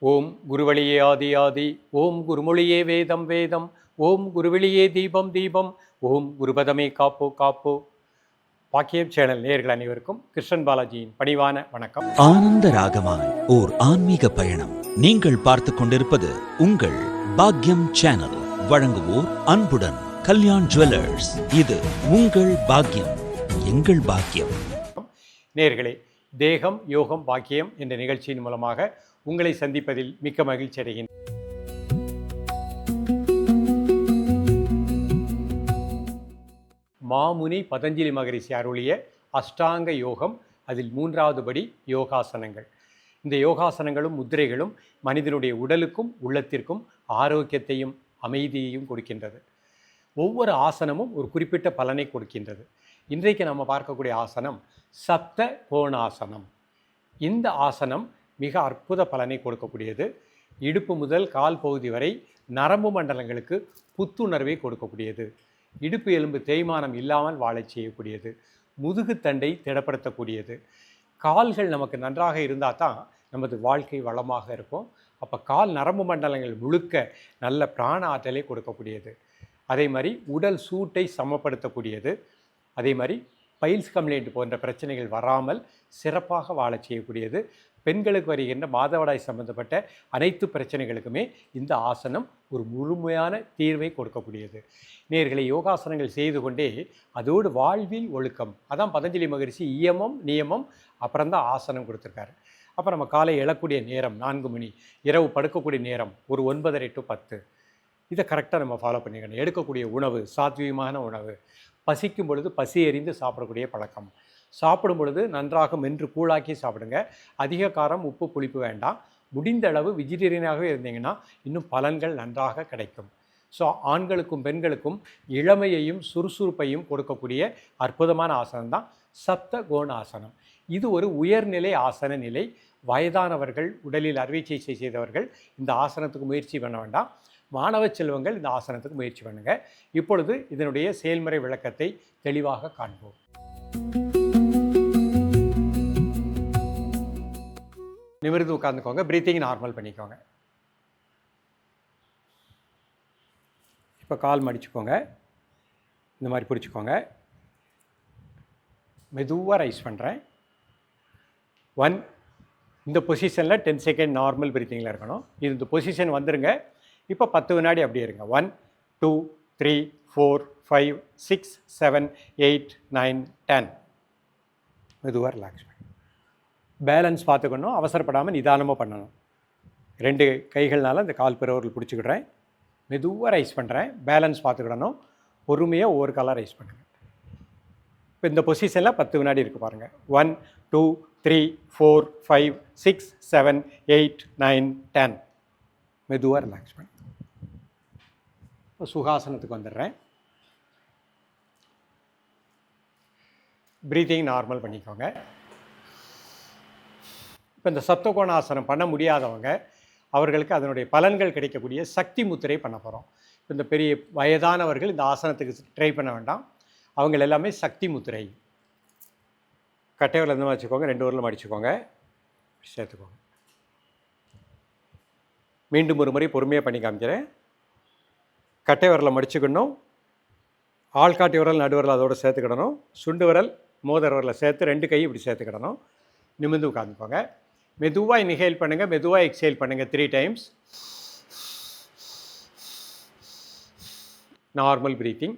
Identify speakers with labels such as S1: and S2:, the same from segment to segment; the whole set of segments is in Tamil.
S1: ஓம் குருவழியே ஆதி ஆதி, ஓம் குருமொழியே வேதம் வேதம், ஓம் குருவெளியே தீபம் தீபம், ஓம் குருபதமே காப்போ காப்போ. பாக்கியம் சேனல் நேயர்கள் அனைவருக்கும் கிருஷ்ணன் பாலாஜியின் பணிவான வணக்கம்.
S2: ஆனந்த ராகமாய் ஓர் ஆன்மீக பயணம். நீங்கள் பார்த்து கொண்டிருப்பது உங்கள் பாக்யம் சேனல். வழங்குவோர் அன்புடன் கல்யாண் ஜுவல்லர்ஸ். இது உங்கள் பாக்யம், எங்கள் பாக்கியம்.
S1: நேயர்களே, தேகம் யோகம் பாக்கியம் என்ற நிகழ்ச்சியின் மூலமாக உங்களை சந்திப்பதில் மிக்க மகிழ்ச்சி அடைகின்றேன். மாமுனி பதஞ்சலி மகரிஷி அருளிய அஷ்டாங்க யோகம், அதில் 3வது படி யோகாசனங்கள். இந்த யோகாசனங்களும் முத்திரைகளும் மனிதனுடைய உடலுக்கும் உள்ளத்திற்கும் ஆரோக்கியத்தையும் அமைதியையும் கொடுக்கின்றது. ஒவ்வொரு ஆசனமும் ஒரு குறிப்பிட்ட பலனை கொடுக்கின்றது. இன்றைக்கு நம்ம பார்க்கக்கூடிய ஆசனம் சப்த கோணாசனம். இந்த ஆசனம் மிக அற்புத பலனை கொடுக்கக்கூடியது. இடுப்பு முதல் கால் பகுதி வரை நரம்பு மண்டலங்களுக்கு புத்துணர்வை கொடுக்கக்கூடியது. இடுப்பு எலும்பு தேய்மானம் இல்லாமல் வாழச் செய்யக்கூடியது. முதுகுத்தண்டை திடப்படுத்தக்கூடியது. கால்கள் நமக்கு நன்றாக இருந்தால் தான் நமது வாழ்க்கை வளமாக இருக்கும். அப்போ கால் நரம்பு மண்டலங்கள் முழுக்க நல்ல பிராண ஆற்றலை கொடுக்கக்கூடியது. அதே மாதிரி உடல் சூட்டை சமப்படுத்தக்கூடியது. அதே மாதிரி பைல்ஸ் கம்ப்ளைண்ட் போன்ற பிரச்சனைகள் வராமல் சிறப்பாக வாழச் செய்யக்கூடியது. பெண்களுக்கு வருகின்ற மாதவிடாய் சம்பந்தப்பட்ட அனைத்து பிரச்சனைகளுக்குமே இந்த ஆசனம் ஒரு முழுமையான தீர்வை கொடுக்கக்கூடியது. நேர்களை யோகாசனங்கள் செய்து கொண்டே அதோடு வாழ்வில் ஒழுக்கம், அதான் பதஞ்சலி மகரிஷி இயமம் நியமம் அப்புறம்தான் ஆசனம் கொடுத்துருக்காரு. அப்போ நம்ம காலை எழக்கூடிய நேரம் 4 மணி, இரவு படுக்கக்கூடிய நேரம் ஒரு 9:30 to 10. இதை கரெக்டாக நம்ம ஃபாலோ பண்ணிக்கணும். எடுக்கக்கூடிய உணவு சாத்வீகமான உணவு, பசிக்கும் பொழுது பசி எறிந்து சாப்பிடக்கூடிய பழக்கம், சாப்பிடும் பொழுது நன்றாக மென்று கூழாக்கி சாப்பிடுங்க. அதிக காரம் உப்பு புளிப்பு வேண்டாம். முடிந்த அளவு வெஜிடேரியனாகவே இருந்தீங்கன்னா இன்னும் பலன்கள் நன்றாக கிடைக்கும். ஸோ ஆண்களுக்கும் பெண்களுக்கும் இளமையையும் சுறுசுறுப்பையும் கொடுக்கக்கூடிய அற்புதமான ஆசனம் தான் சப்த கோண ஆசனம். இது ஒரு உயர்நிலை ஆசன நிலை. வயதானவர்கள், உடலில் அறுவை சிகிச்சை செய்தவர்கள் இந்த ஆசனத்துக்கு முயற்சி பண்ண வேண்டாம். மாணவ செல்வங்கள் இந்த ஆசனத்துக்கு முயற்சி பண்ணுங்க. இப்பொழுது இதனுடைய செயல்முறை விளக்கத்தை தெளிவாக காண்போம். நிமிர்ந்து உட்கார்ந்துக்கோங்க. பிரீத்திங் நார்மல் பண்ணிக்கோங்க. இப்போ கால் மடிச்சுக்கோங்க. இந்த மாதிரி பிடிச்சிக்கோங்க. மெதுவாக ரைஸ் பண்ணுறேன். 1. இந்த பொசிஷனில் 10 செகண்ட் நார்மல் பிரீத்திங்கில் இருக்கணும். இந்த பொசிஷன் வந்துருங்க. இப்போ 10 வினாடி அப்படியே இருங்க. 1 2 3 4 5 6 7 8 9 10. மெதுவாக ரிலாக்ஸ் பண்ணி பேலன்ஸ் பார்த்துக்கணும். அவசரப்படாமல் நிதானமாக பண்ணணும். 2 கைகள்னால இந்த கால் பிறவர்கள் பிடிச்சிக்கிடுறேன். மெதுவாக ரைஸ் பண்ணுறேன். பேலன்ஸ் பார்த்துக்கிடணும். பொறுமையாக ஒவ்வொரு காலாக ரைஸ் பண்ணுங்கள். இப்போ இந்த பொசிஷனில் 10 வினாடி இருக்குது பாருங்கள். 1 2 3 4 5 6 7 8 9 10. மெதுவாக ரிலாக்ஸ் பண்ணி இப்போ சுகாசனத்துக்கு வந்துடுறேன். ப்ரீத்திங் நார்மல் பண்ணிக்கோங்க. இப்போ இந்த சப்தகோணாசனம் பண்ண முடியாதவங்க, அவர்களுக்கு அதனுடைய பலன்கள் கிடைக்கக்கூடிய சக்தி முத்திரை பண்ண போகிறோம். இப்போ இந்த பெரிய வயதானவர்கள் இந்த ஆசனத்துக்கு ட்ரை பண்ண வேண்டாம். அவங்க எல்லாமே சக்தி முத்திரை. கட்டைவரில் இருந்து வச்சுக்கோங்க. 2 விரலும் அடிச்சுக்கோங்க. சேர்த்துக்கோங்க. மீண்டும் ஒரு முறை பொறுமையாக பண்ணி காமிக்கிறேன். கட்டை விரலை மடிச்சுக்கணும். ஆள்காட்டி விரல் நடுவரல் அதோடு சேர்த்துக்கிடணும். சுண்டு விரல் மோதிர விரலை சேர்த்து 2 கையும் இப்படி சேர்த்துக்கிடணும். நிமிர்ந்து உட்காந்துக்கோங்க. மெதுவாக இன்ஹேல் பண்ணுங்கள். மெதுவாக எக்ஸேல் பண்ணுங்கள் 3 டைம்ஸ். Normal breathing.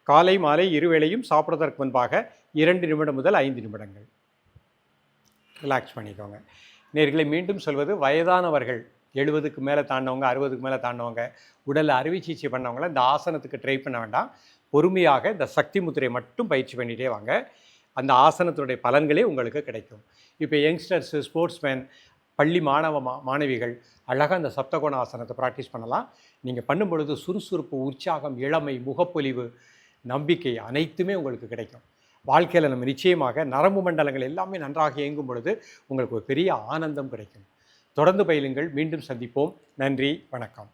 S1: காலை மாலை இருவேளையும் சாப்பிட்றதற்கு முன்பாக 2 நிமிடம் முதல் 5 நிமிடங்கள் ரிலாக்ஸ் பண்ணிக்கோங்க. நேர்களை மீண்டும் சொல்வது, வயதானவர்கள் 70க்கு மேலே தாண்டவங்க, 60க்கு மேலே தாண்டவங்க, உடலில் அறுவை சிகிச்சை பண்ணவங்கள இந்த ஆசனத்துக்கு ட்ரை பண்ண வேண்டாம். பொறுமையாக இந்த சக்தி முத்திரை மட்டும் பயிற்சி பண்ணிகிட்டே வாங்க. அந்த ஆசனத்தினுடைய பலன்களே உங்களுக்கு கிடைக்கும். இப்போ யங்ஸ்டர்ஸு, ஸ்போர்ட்ஸ்மேன், பள்ளி மாணவிகள் அழகாக இந்த சப்தகோண ஆசனத்தை ப்ராக்டிஸ் பண்ணலாம். நீங்கள் பண்ணும் பொழுது சுறுசுறுப்பு, உற்சாகம், இளமை, முகப்பொலிவு, நம்பிக்கை அனைத்துமே உங்களுக்கு கிடைக்கும். வாழ்க்கையில் நம்ம நிச்சயமாக நரம்பு மண்டலங்கள் எல்லாமே நன்றாக இயங்கும் பொழுது உங்களுக்கு ஒரு பெரிய ஆனந்தம் கிடைக்கும். தொடர்ந்து பயிலுங்கள். மீண்டும் சந்திப்போம். நன்றி, வணக்கம்.